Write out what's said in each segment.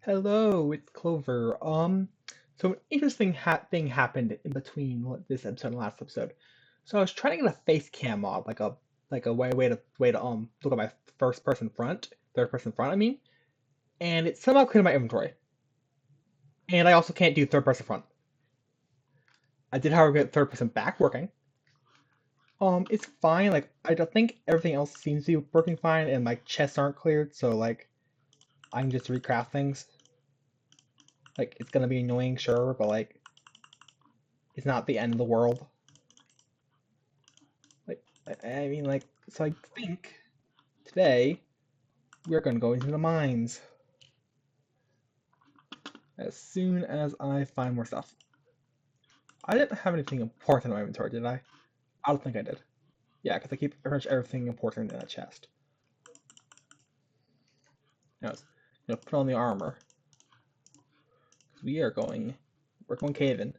Hello, it's Clover. So an interesting thing happened in between this episode and last episode. So I was trying to get a face cam mod, like a way to look at my third person front, I mean, and it somehow cleared my inventory. And I also can't do third person front. I did, however, get third person back working. It's fine. Like I don't think everything else seems to be working fine, and my chests aren't cleared, so like I can just recraft things. Like it's gonna be annoying, sure, but like it's not the end of the world. Like, I mean, like, so I think today we're gonna go into the mines as soon as I find more stuff. I didn't have anything important in my inventory, did I? I don't think I did. Yeah, because I keep pretty much everything important in a chest. Now, put on the armor. We are going, we're going caving.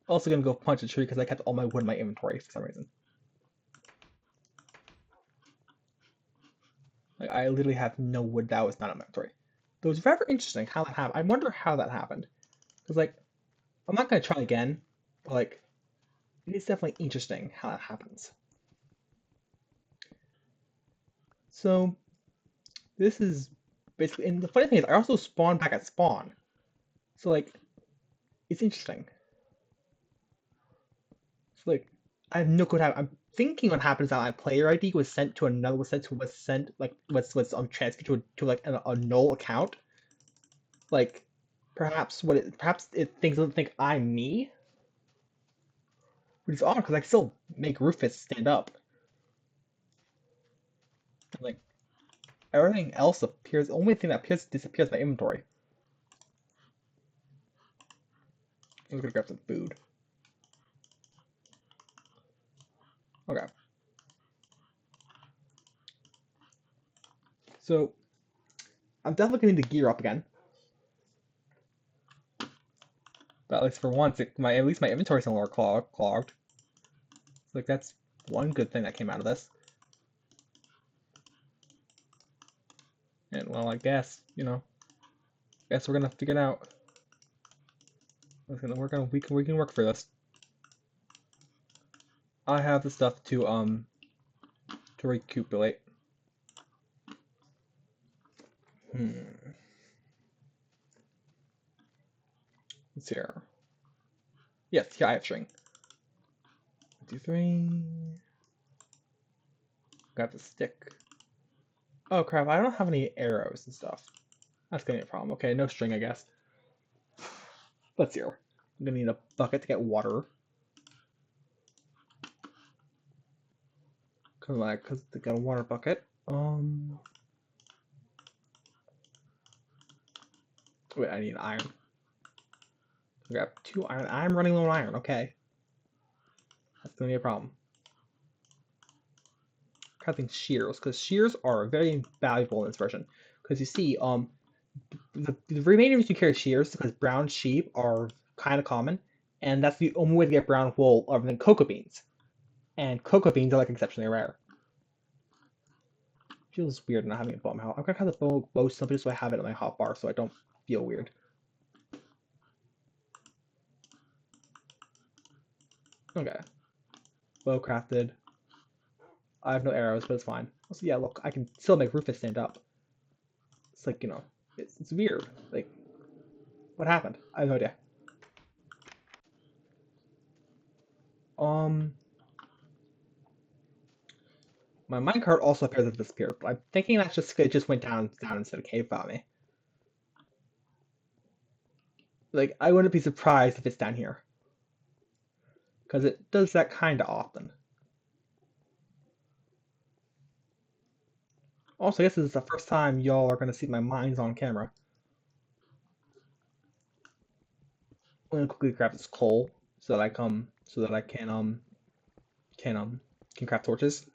Also gonna go punch a tree because I kept all my wood in my inventory for some reason. Like, I literally have no wood that was not in my inventory. It was very interesting how that happened. I wonder how that happened. Because, like, I'm not gonna try again, but, like, it is definitely interesting how that happens. So this is basically, and the funny thing is, I also spawn back at spawn. So like, it's interesting. So like, I have no clue how. I'm thinking what happens that my player ID was sent to another, was sent like was transferred to like a null account. Like, perhaps it thinks doesn't think I'm me, which is odd because I can still make Rufus stand up. Like everything else appears. The only thing that appears disappears is my inventory. I'm gonna grab some food. Okay. So I'm definitely gonna need to gear up again. But at least for once, at least my inventory's no longer clogged. Like that's one good thing that came out of this. And well, I guess we're gonna figure it out. We can work for this. I have the stuff to recuperate. Hmm. Let's see here. Yes, here I have string. 53. Got the stick. Oh crap! I don't have any arrows and stuff. That's gonna be a problem. Okay, no string, I guess. Let's see here. I'm gonna need a bucket to get water. Cause they got a water bucket. Wait, I need iron. I got 2 iron. I'm running low on iron. Okay, that's gonna be a problem. Crafting shears, because shears are very valuable in this version. Because you see, the remaining reason you carry shears is because brown sheep are kind of common, and that's the only way to get brown wool other than cocoa beans. And cocoa beans are like exceptionally rare. Feels weird not having a bomb house. I'm gonna have the bow simply so I have it in my hotbar so I don't feel weird. Okay, bow crafted. I have no arrows, but it's fine. Also, yeah, look, I can still make Rufus stand up. It's like, it's weird. Like, what happened? I have no idea. Um, my minecart also appears to disappear, but I'm thinking that's just it just went down instead of cave without me. Like, I wouldn't be surprised if it's down here, because it does that kind of often. Also, I guess this is the first time y'all are gonna see my mines on camera. I'm gonna quickly grab this coal so that I can can craft torches.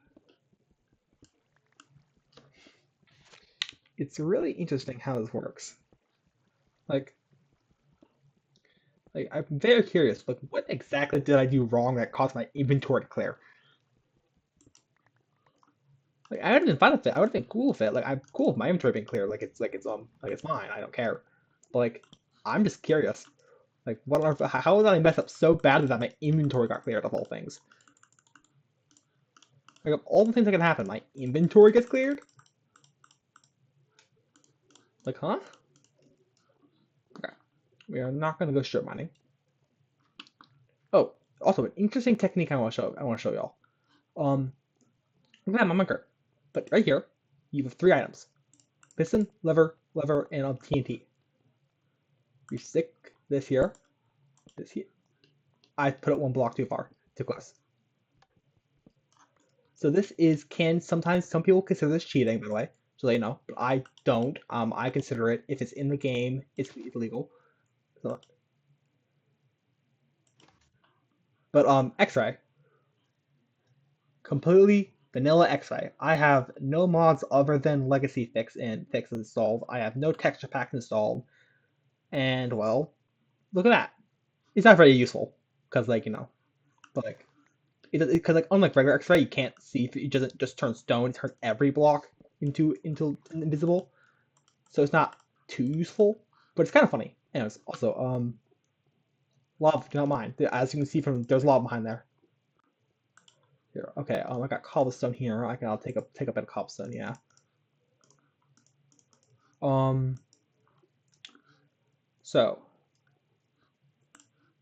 It's really interesting how this works. Like, I'm very curious. Like, what exactly did I do wrong that caused my inventory to clear? Like I would have been fine with it. I would have been cool with it. Like I'm cool with my inventory being clear. Like it's mine. I don't care. But like I'm just curious. Like what on earth, how did I mess up so badly that my inventory got cleared of all things? Like of all the things that can happen, my inventory gets cleared? Like huh? Okay. We are not gonna go strip mining. Oh, also an interesting technique I wanna show y'all. Look at my minecart. But right here, you have three items. Piston, lever, and TNT. You stick this here. I put it one block too far, too close. So this is can sometimes some people consider this cheating, by the way, so they know, but I don't. I consider it if it's in the game, it's illegal. So, but X-ray, completely vanilla X-ray. I have no mods other than Legacy fix installed. I have no texture packs installed, and well, look at that. It's not very useful because but like because like unlike regular X-ray, you can't see. It doesn't just turn stone; it turns every block into invisible. So it's not too useful, but it's kind of funny. Anyways, also lava, do not mind. As you can see from there's lava behind there. Here, okay. I got cobblestone here. I'll take a bit of cobblestone. Yeah. Um. So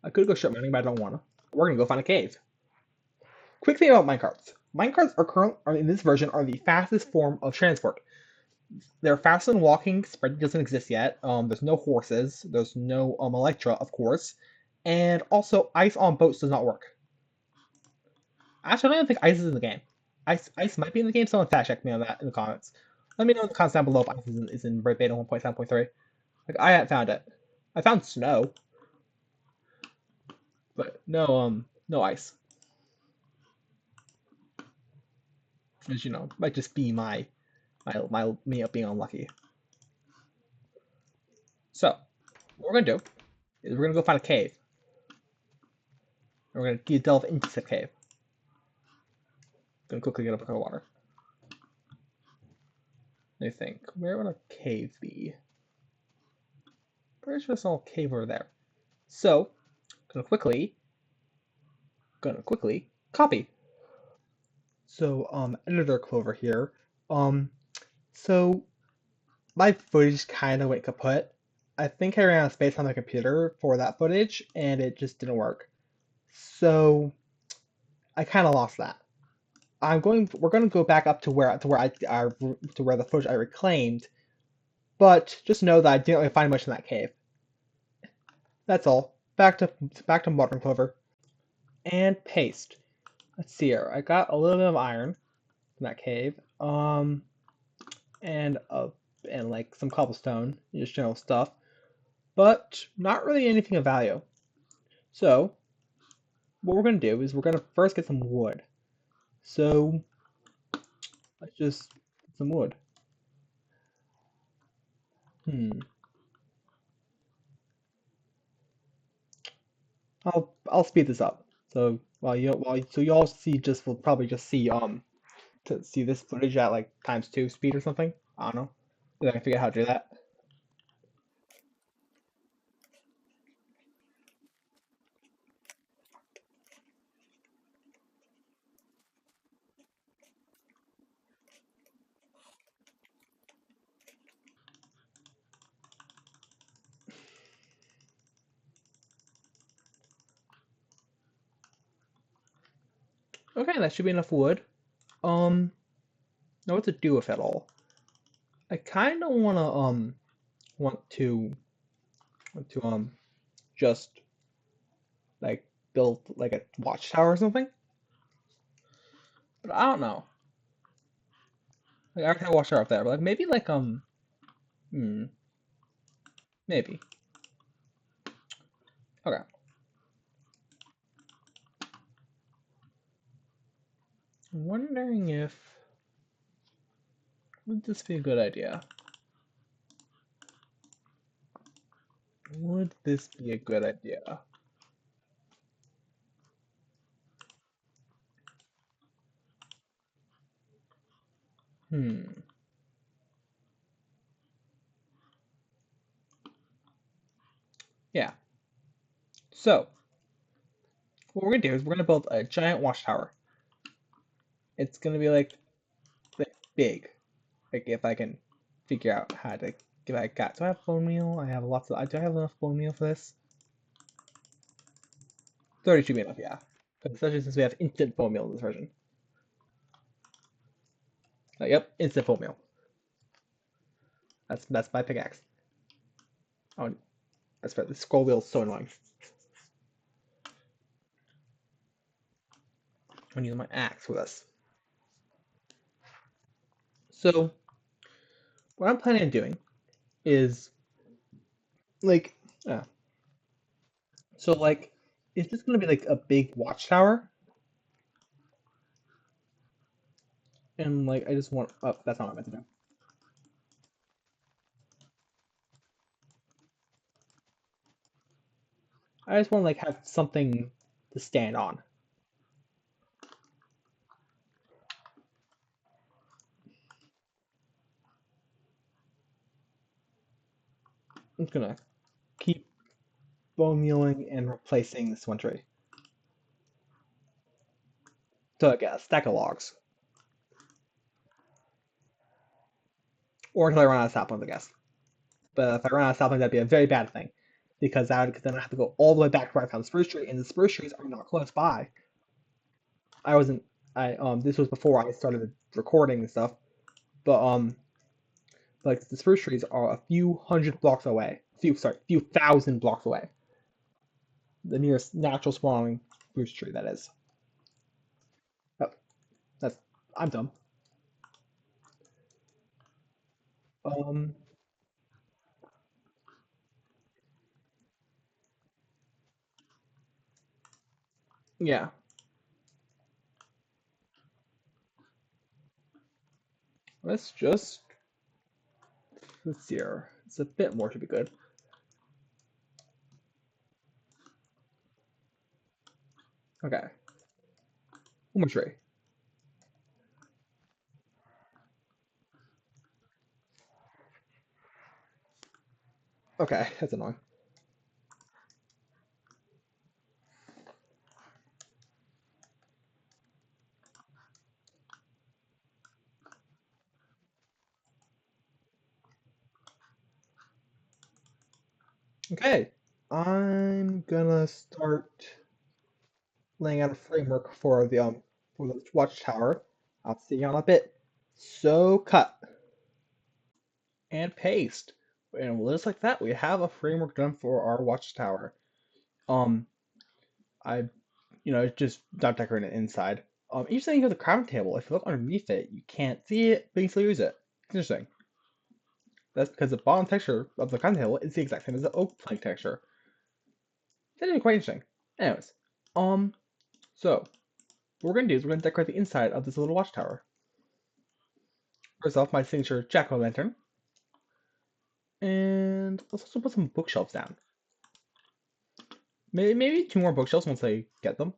I could go strip mining, but I don't wanna. We're gonna go find a cave. Quick thing about minecarts. Minecarts are in this version are the fastest form of transport. They're faster than walking. Spread doesn't exist yet. There's no horses. There's no Electra, of course, and also ice on boats does not work. Actually, I don't even think ice is in the game. Ice might be in the game. Someone fact check me on that in the comments. Let me know in the comments down below if ice is in beta 1.7.3. Like I haven't found it. I found snow, but no ice. Which might just be my me being unlucky. So what we're gonna do is we're gonna go find a cave. And we're gonna delve into the cave. Gonna quickly get a bucket of water. Let me think. Where would a cave be? Pretty sure there's a cave over there. So gonna quickly copy. So editor Clover here. Um so my footage kind of went kaput. I think I ran out of space on my computer for that footage and it just didn't work. So I kind of lost that. We're going to go back up to where the footage I reclaimed, but just know that I didn't really find much in that cave. That's all. Back to modern Clover and paste. Let's see here. I got a little bit of iron in that cave. And like some cobblestone, just general stuff, but not really anything of value. So what we're gonna do is we're gonna first get some wood. So let's just get some wood. Hmm. I'll speed this up. So so y'all see just will probably just see to see this footage at like ×2 speed or something. I don't know. Then I can figure out how to do that. Okay, that should be enough wood. Um, Now what to do with it all? I kind of want to just like build like a watchtower or something. But I don't know. Like I already have a watchtower up there, but like maybe like hmm, maybe. Okay. I'm wondering if would this be a good idea? Would this be a good idea? Hmm. Yeah. So what we're gonna do is we're gonna build a giant watchtower. It's gonna be like big. Like if I can figure out how to give I got. Do I have bone meal? I have lots of. Do I have enough bone meal for this? 30 should be enough, yeah. Especially since we have instant bone meal in this version. Yep, instant bone meal. That's my pickaxe. Oh, that's right. The scroll wheel is so annoying. I'm using my axe for this. So what I'm planning on doing is like, uh, so like, is this gonna be like a big watchtower? And like, I just want. Oh, that's not what I meant to do. I just want to like have something to stand on. I'm just gonna keep bone mealing and replacing this one tree. So I get a stack of logs, or until I run out of saplings, I guess. But if I run out of saplings, that'd be a very bad thing, because then I have to go all the way back to where I found the spruce tree, and the spruce trees are not close by. I wasn't. This was before I started recording and stuff, but like the spruce trees are a few hundred blocks away. Few thousand blocks away. The nearest natural spawning spruce tree, that is. Oh, that's. I'm dumb. Um, yeah. Let's see here. It's a bit more to be good. Okay. One more tree. Okay, that's annoying. Okay, I'm gonna start laying out a framework for the watchtower. I'll see you on a bit. So cut and paste. And just like that, we have a framework done for our watchtower. Um, I just not decorating it inside. Each thing you have the crafting table. If you look underneath it, you can't see it, but you can still use it. It's interesting. That's because the bottom texture of the crafting table is the exact same as the oak plank texture. That's actually quite interesting. Anyways, um, so what we're gonna do is we're gonna decorate the inside of this little watchtower. First off, my signature jack-o'-lantern, and let's also put some bookshelves down. Maybe two more bookshelves once I get them.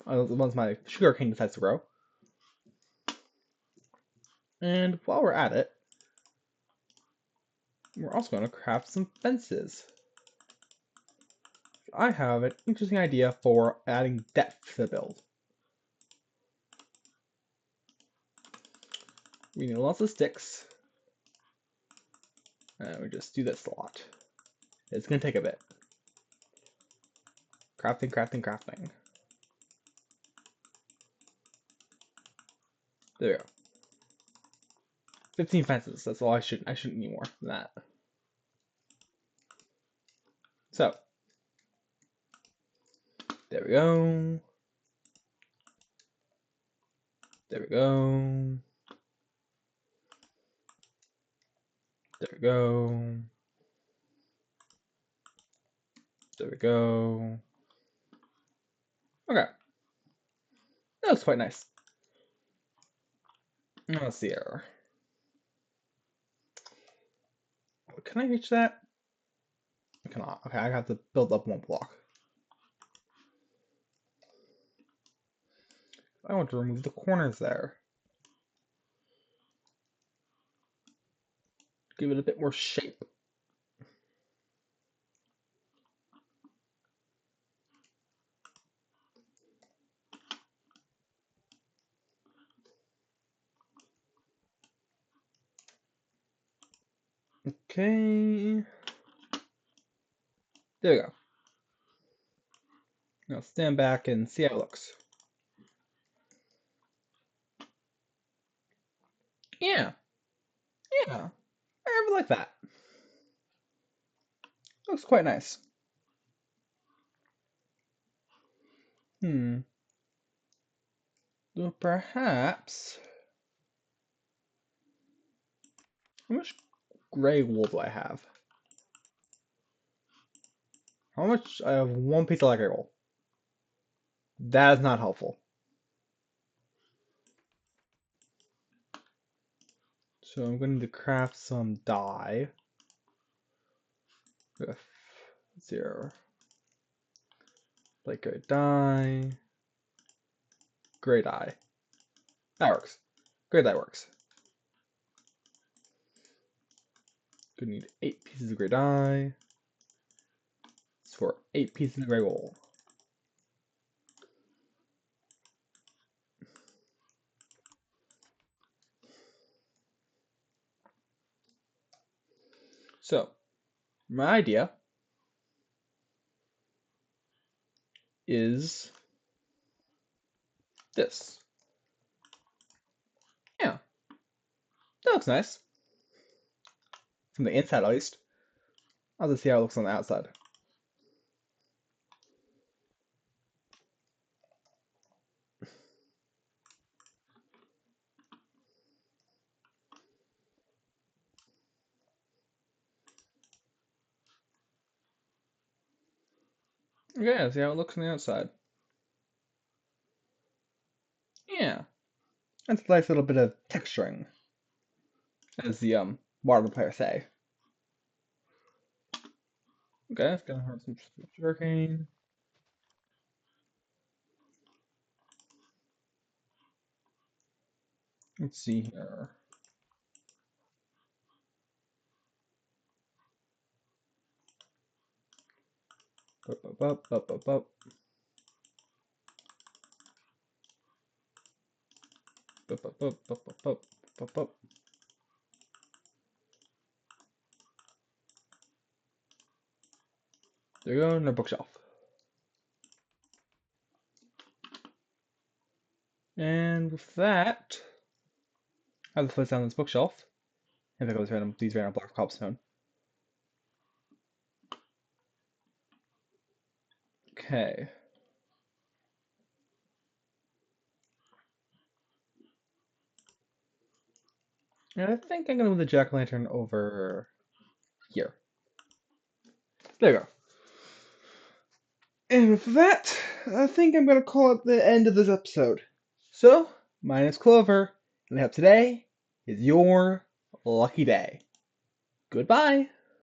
Once my sugar cane decides to grow. And while we're at it, we're also gonna craft some fences. I have an interesting idea for adding depth to the build. We need lots of sticks, and we just do this a lot. It's gonna take a bit. Crafting, crafting, crafting. There we go. 15 fences. That's all I shouldn't need more than that. So there we go. There we go. There we go. There we go. Okay. That looks quite nice. Let's see here. Can I reach that? I cannot. Okay, I have to build up one block. I want to remove the corners there. Give it a bit more shape. Okay. There we go. Now stand back and see how it looks. Yeah, yeah. I really like that. Looks quite nice. Hmm. So perhaps. How much gray wool do I have? How much? I have one piece of light gray wool. That is not helpful. So I'm going to craft some dye with 0 light gray dye, gray dye. That works. Gray dye works. Gonna need 8 pieces of gray dye. It's for 8 pieces of gray wool. So my idea is this. Yeah, that looks nice. From the inside, at least. I'll just see how it looks on the outside. Okay, see how it looks on the outside. Yeah, that's a nice little bit of texturing, as the water players say. Okay, it's gonna have some sugarcane. Let's see here. Bup, bup, bup, bup, bup, bup. Bup, bup, bup, bup, bup, bup, bup, bup. There you go, in the bookshelf. And with that, I have to put down this bookshelf. And pick up these random blocks of cobblestone. Okay. And I think I'm gonna move the jack-o'-lantern over here. There you go. And with that, I think I'm gonna call it the end of this episode. So, my name is Clover, and I hope today is your lucky day. Goodbye.